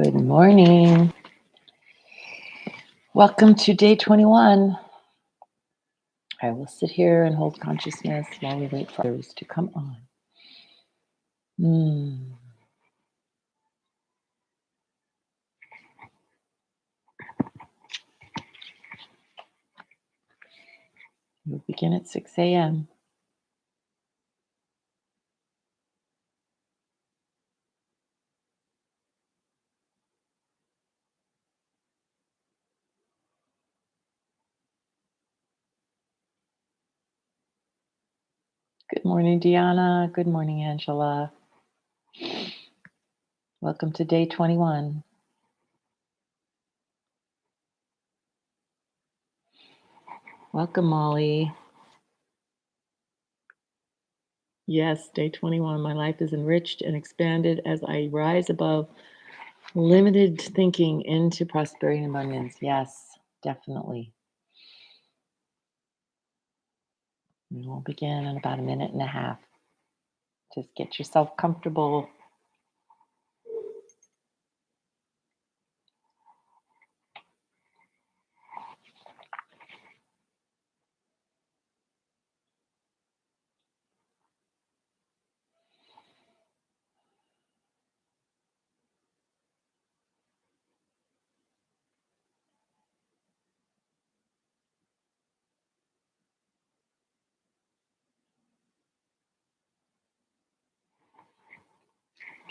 Good morning. Welcome to day 21. I will sit here and hold consciousness while we wait for others to come on. We'll begin at 6 a.m. Good morning, Deanna. Good morning, Angela. Welcome to day 21. Welcome, Molly. Yes, day 21. My life is enriched and expanded as I rise above limited thinking into prosperity and abundance. Yes, definitely. We will begin in about a minute and a half. Just get yourself comfortable.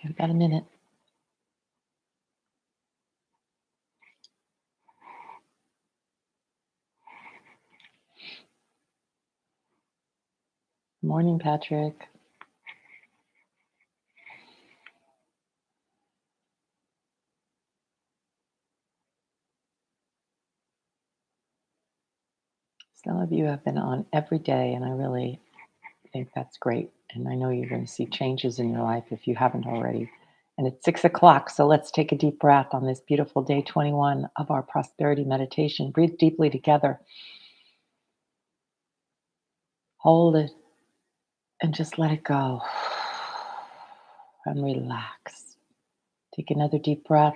Okay, about a minute. Morning, Patrick. Some of you have been on every day, and I really think that's great. And I know you're going to see changes in your life if you haven't already. And it's 6 o'clock, so let's take a deep breath on this beautiful day 21 of our prosperity meditation. Breathe deeply together. Hold it and just let it go. And relax. Take another deep breath.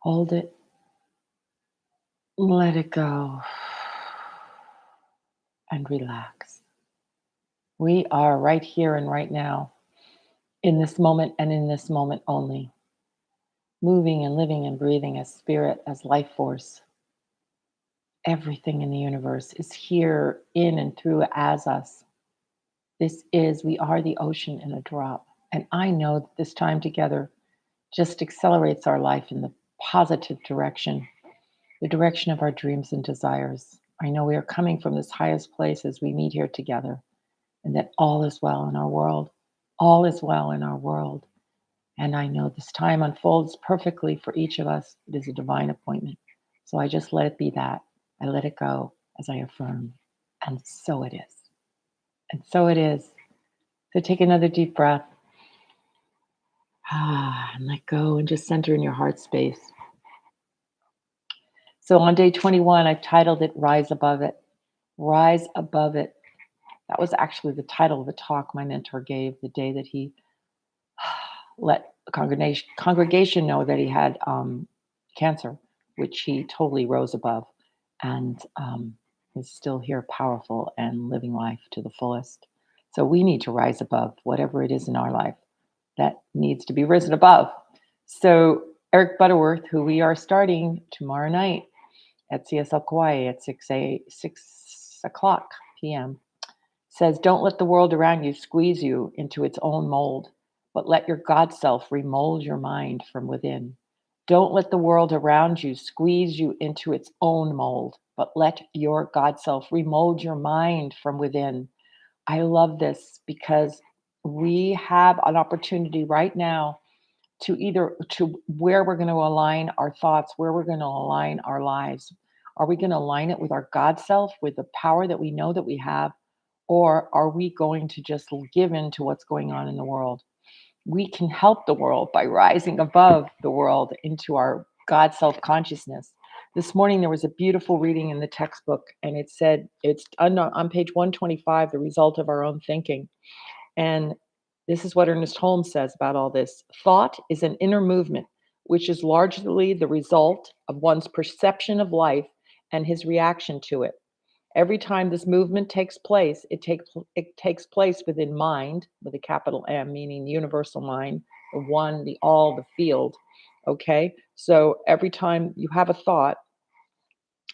Hold it. Let it go. And relax. We are right here and right now, in this moment and in this moment only, moving and living and breathing as spirit, as life force. Everything in the universe is here in and through as us. We are the ocean in a drop. And I know that this time together just accelerates our life in the positive direction, the direction of our dreams and desires. I know we are coming from this highest place as we meet here together, and that all is well in our world. All is well in our world. And I know this time unfolds perfectly for each of us. It is a divine appointment. So I just let it be that. I let it go as I affirm. And so it is. And so it is. So take another deep breath. And let go and just center in your heart space. So on day 21, I've titled it Rise Above It. Rise Above It. That was actually the title of the talk my mentor gave the day that he let the congregation know that he had cancer, which he totally rose above, and is still here, powerful and living life to the fullest. So we need to rise above whatever it is in our life that needs to be risen above. So Eric Butterworth, who we are starting tomorrow night at CSL Kaua'i at 6 o'clock p.m., says, don't let the world around you squeeze you into its own mold, but let your God self remold your mind from within. Don't let the world around you squeeze you into its own mold, but let your God self remold your mind from within. I love this because we have an opportunity right now to where we're going to align our thoughts, where we're going to align our lives. Are we going to align it with our God self, with the power that we know that we have? Or are we going to just give in to what's going on in the world? We can help the world by rising above the world into our God self consciousness. This morning, there was a beautiful reading in the textbook, and it said, it's on page 125, the result of our own thinking. And This is what Ernest Holmes says about all this. Thought is an inner movement, which is largely the result of one's perception of life and his reaction to it. Every time this movement takes place, it takes place within mind, with a capital M, meaning the universal mind, the one, the all, the field. Okay? So every time you have a thought,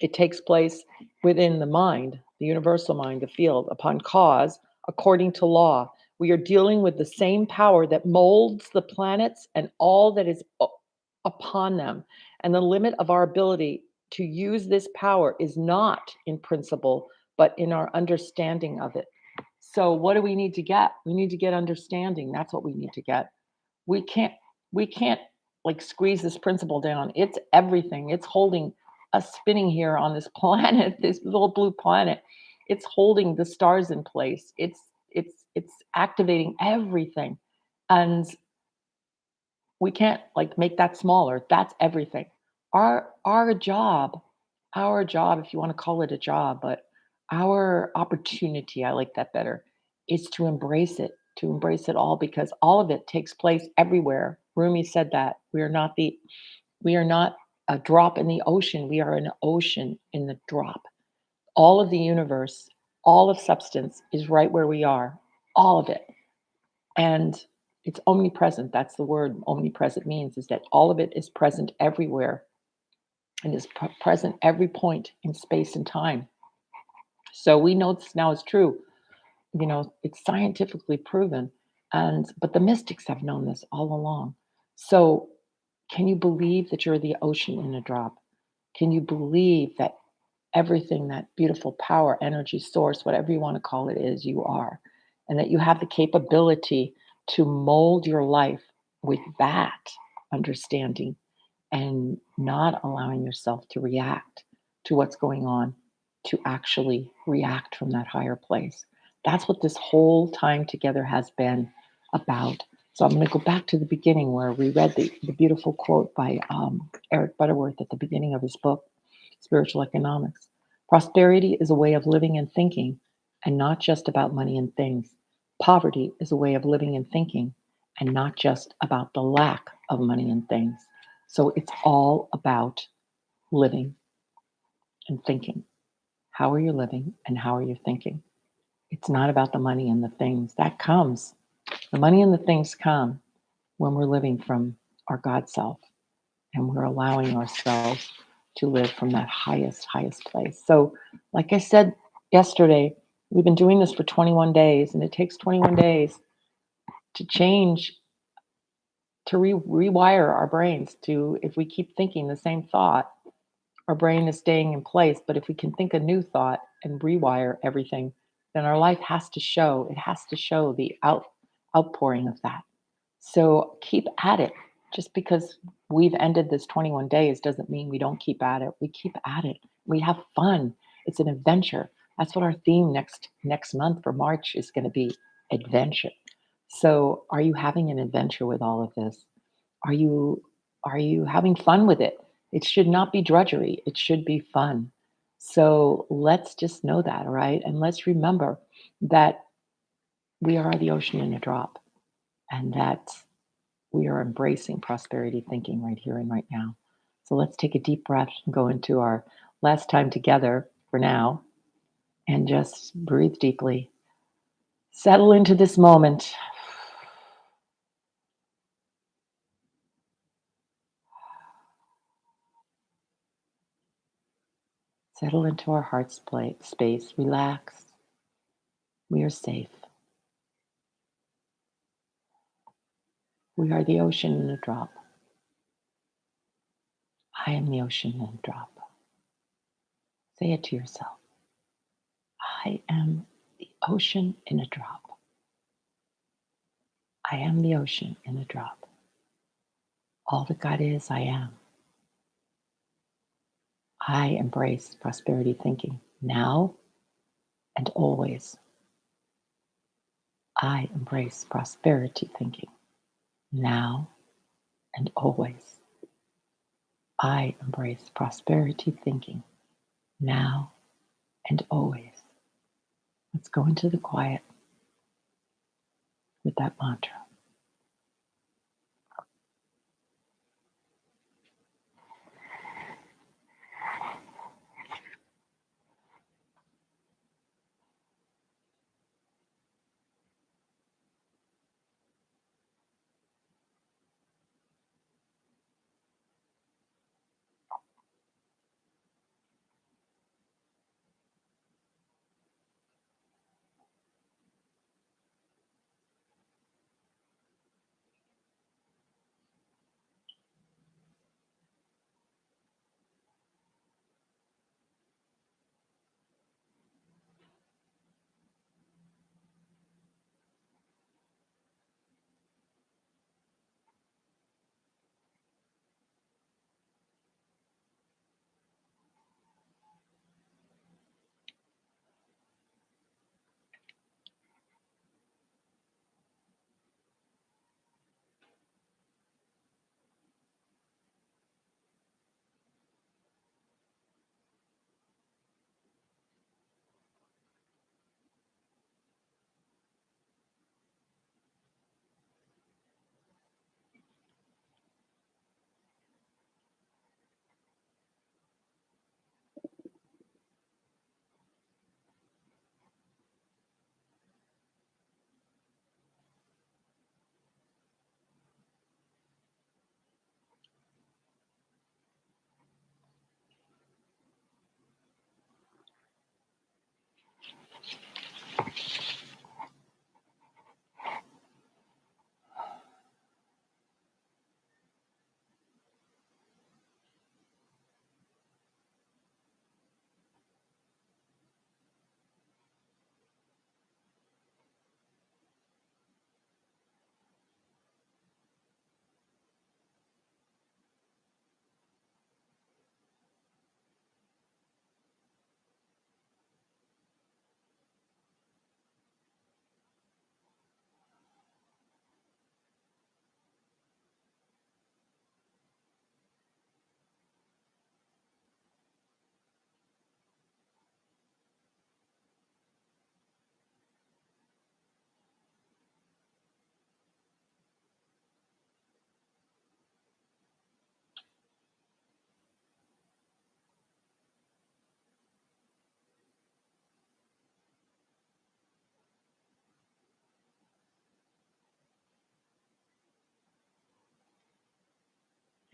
it takes place within the mind, the universal mind, the field, upon cause, according to law. We are dealing with the same power that molds the planets and all that is upon them. And the limit of our ability to use this power is not in principle, but in our understanding of it. So, what do we need to get? We need to get understanding. That's what we need to get. We can't, we can't like squeeze this principle down. It's everything. It's holding us spinning here on this planet, this little blue planet. It's holding the stars in place. It's activating everything. And we can't like make that smaller. That's everything. Our job, if you want to call it a job, but our opportunity, I like that better, is to embrace it all because all of it takes place everywhere. Rumi said that. We are not a drop in the ocean. We are an ocean in the drop. All of the universe, all of substance is right where we are. All of it. And it's omnipresent. That's the word omnipresent means, is that all of it is present everywhere and is present every point in space and time. So we know this now is true. You know, it's scientifically proven. But the mystics have known this all along. So can you believe that you're the ocean in a drop? Can you believe that everything, that beautiful power, energy source, whatever you want to call it, is you are? And that you have the capability to mold your life with that understanding and not allowing yourself to react to what's going on, to actually react from that higher place. That's what this whole time together has been about. So I'm going to go back to the beginning where we read the beautiful quote by Eric Butterworth at the beginning of his book, Spiritual Economics. Prosperity is a way of living and thinking, and not just about money and things. Poverty is a way of living and thinking, and not just about the lack of money and things. So it's all about living and thinking. How are you living and how are you thinking? It's not about the money and the things. That comes. The money and the things come when we're living from our God self and we're allowing ourselves to live from that highest place. So, like I said yesterday, we've been doing this for 21 days, and it takes 21 days to change, to rewire our brains to, if we keep thinking the same thought, our brain is staying in place. But if we can think a new thought and rewire everything, then our life it has to show the outpouring of that. So keep at it. Just because we've ended this 21 days doesn't mean we don't keep at it. We keep at it. We have fun. It's an adventure. That's what our theme next month for March is going to be, adventure. So are you having an adventure with all of this? Are you having fun with it? It should not be drudgery. It should be fun. So let's just know that, right? And let's remember that we are the ocean in a drop, and that we are embracing prosperity thinking right here and right now. So let's take a deep breath and go into our last time together for now and just breathe deeply. Settle into this moment. Settle into our heart space. Relax. We are safe. We are the ocean in a drop. I am the ocean in a drop. Say it to yourself. I am the ocean in a drop. I am the ocean in a drop. All that God is, I am. I embrace prosperity thinking now and always. I embrace prosperity thinking now and always. I embrace prosperity thinking now and always. Let's go into the quiet with with that mantra.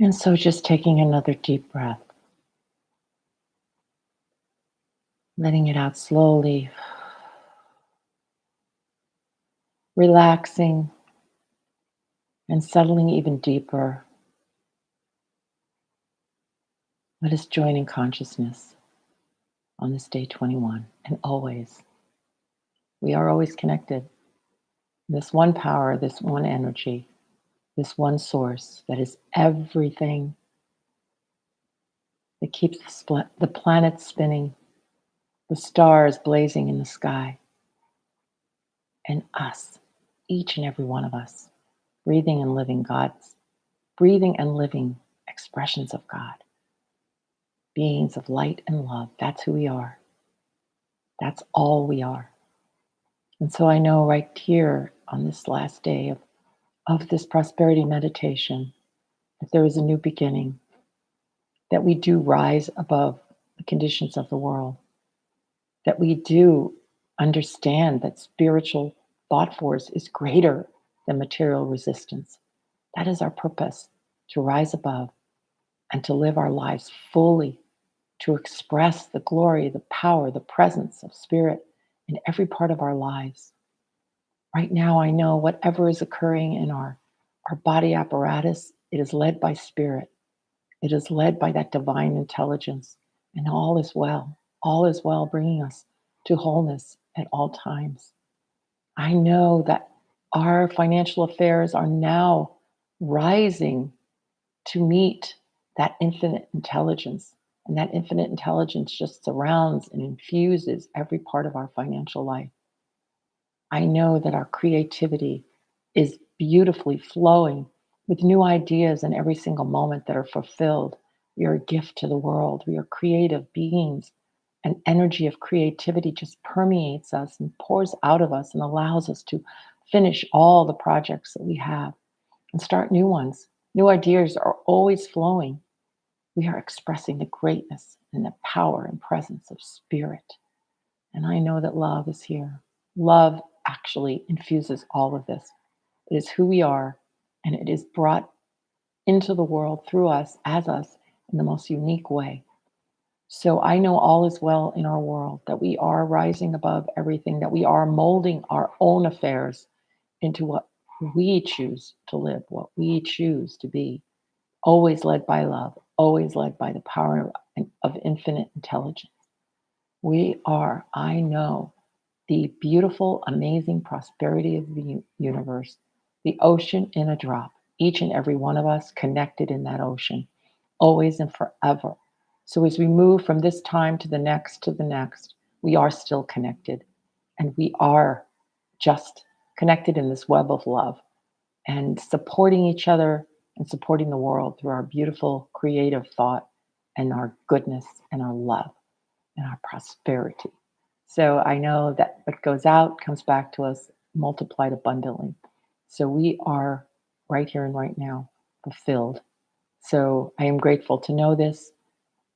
And so just taking another deep breath, letting it out slowly, relaxing and settling even deeper. Let us join in consciousness on this day 21 and always. We are always connected. This one power, this one energy, this one source that is everything that keeps the planet spinning, the stars blazing in the sky, and us, each and every one of us, breathing and living God's, breathing and living expressions of God, beings of light and love. That's who we are. That's all we are. And so I know right here on this last day of this prosperity meditation that there is a new beginning, that we do rise above the conditions of the world, that we do understand that spiritual thought force is greater than material resistance. That is our purpose, to rise above and to live our lives fully, to express the glory, the power, the presence of spirit in every part of our lives. Right now, I know whatever is occurring in our body apparatus, it is led by spirit. It is led by that divine intelligence, and all is well. All is well, bringing us to wholeness at all times. I know that our financial affairs are now rising to meet that infinite intelligence. And that infinite intelligence just surrounds and infuses every part of our financial life. I know that our creativity is beautifully flowing with new ideas in every single moment that are fulfilled. We are a gift to the world. We are creative beings. An energy of creativity just permeates us and pours out of us and allows us to finish all the projects that we have and start new ones. New ideas are always flowing. We are expressing the greatness and the power and presence of spirit. And I know that love is here. Love actually infuses all of this. It is who we are, and it is brought into the world through us, as us, in the most unique way. So I know all is well in our world, that we are rising above everything, that we are molding our own affairs into what we choose to live, what we choose to be, always led by love, always led by the power of infinite intelligence. We are, I know, the beautiful, amazing prosperity of the universe, the ocean in a drop, each and every one of us connected in that ocean, always and forever. So as we move from this time to the next, we are still connected, and we are just connected in this web of love and supporting each other and supporting the world through our beautiful creative thought and our goodness and our love and our prosperity. So I know that what goes out comes back to us multiplied abundantly. So we are right here and right now fulfilled. So I am grateful to know this,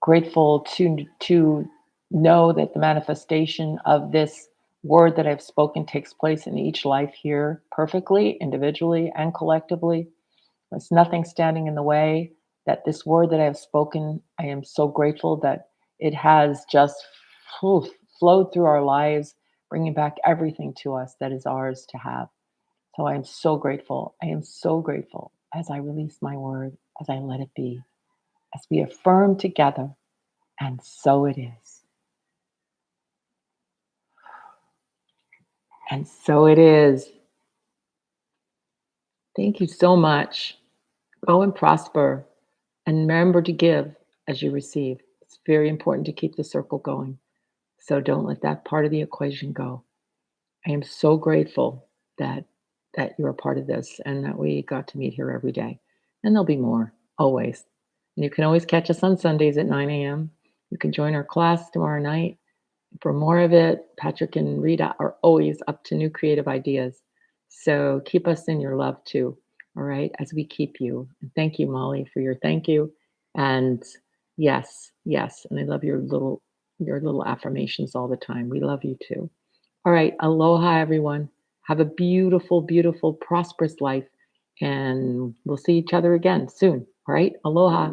grateful to know that the manifestation of this word that I've spoken takes place in each life here perfectly, individually and collectively. There's nothing standing in the way that this word that I have spoken, I am so grateful that it has just flowed through our lives, bringing back everything to us that is ours to have. So I am so grateful. I am so grateful as I release my word, as I let it be, as we affirm together, and so it is. And so it is. Thank you so much. Go and prosper. And remember to give as you receive. It's very important to keep the circle going. So don't let that part of the equation go. I am so grateful that you're a part of this and that we got to meet here every day. And there'll be more, always. And you can always catch us on Sundays at 9 a.m. You can join our class tomorrow night. For more of it, Patrick and Rita are always up to new creative ideas. So keep us in your love too, all right, as we keep you. And thank you, Molly, for your thank you. And yes, yes. And I love your little affirmations all the time. We love you too. All right. Aloha, everyone. Have a beautiful, beautiful, prosperous life. And we'll see each other again soon. All right. Aloha.